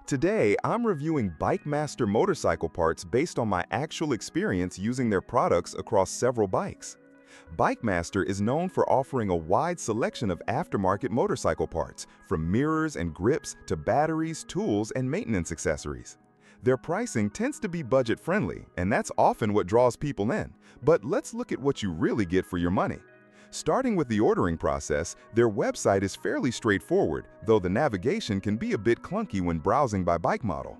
Today, I'm reviewing Bikemaster motorcycle parts based on my actual experience using their products across several bikes. Bikemaster is known for offering a wide selection of aftermarket motorcycle parts, from mirrors and grips to batteries, tools, and maintenance accessories. Their pricing tends to be budget-friendly, and that's often what draws people in. But let's look at what you really get for your money. Starting with the ordering process, their website is fairly straightforward, though the navigation can be a bit clunky when browsing by bike model.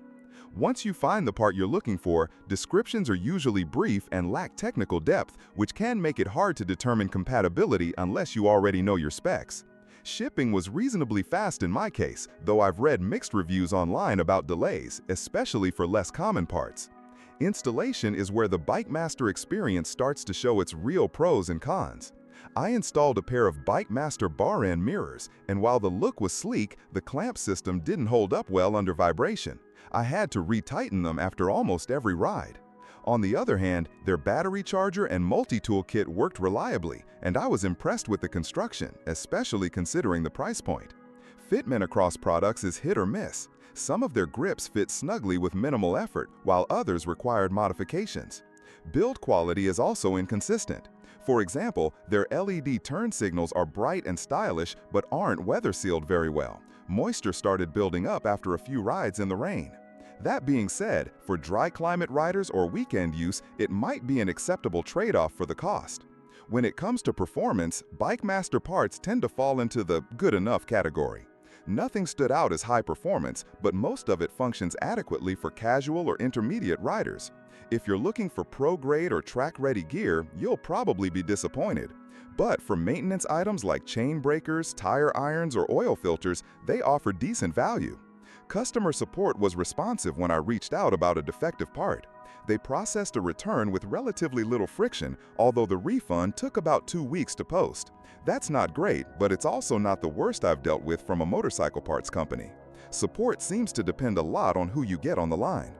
Once you find the part you're looking for, descriptions are usually brief and lack technical depth, which can make it hard to determine compatibility unless you already know your specs. Shipping was reasonably fast in my case, though I've read mixed reviews online about delays, especially for less common parts. Installation is where the Bikemaster experience starts to show its real pros and cons. I installed a pair of Bikemaster bar-end mirrors, and while the look was sleek, the clamp system didn't hold up well under vibration. I had to retighten them after almost every ride. On the other hand, their battery charger and multi-tool kit worked reliably, and I was impressed with the construction, especially considering the price point. Fitment across products is hit or miss. Some of their grips fit snugly with minimal effort, while others required modifications. Build quality is also inconsistent. For example, their LED turn signals are bright and stylish but aren't weather-sealed very well. Moisture started building up after a few rides in the rain. That being said, for dry climate riders or weekend use, it might be an acceptable trade-off for the cost. When it comes to performance, Bikemaster parts tend to fall into the good enough category. Nothing stood out as high performance, but most of it functions adequately for casual or intermediate riders. If you're looking for pro-grade or track-ready gear, you'll probably be disappointed. But for maintenance items like chain breakers, tire irons, or oil filters, they offer decent value. Customer support was responsive when I reached out about a defective part. They processed a return with relatively little friction, although the refund took about 2 weeks to post. That's not great, but it's also not the worst I've dealt with from a motorcycle parts company. Support seems to depend a lot on who you get on the line.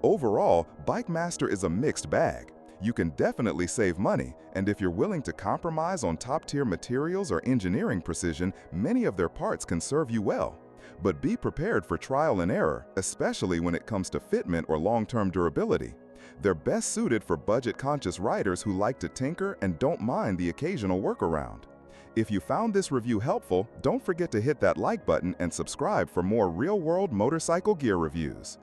Overall, Bikemaster is a mixed bag. You can definitely save money, and if you're willing to compromise on top-tier materials or engineering precision, many of their parts can serve you well. But be prepared for trial and error, especially when it comes to fitment or long-term durability. They're best suited for budget-conscious riders who like to tinker and don't mind the occasional workaround. If you found this review helpful, don't forget to hit that like button and subscribe for more real-world motorcycle gear reviews.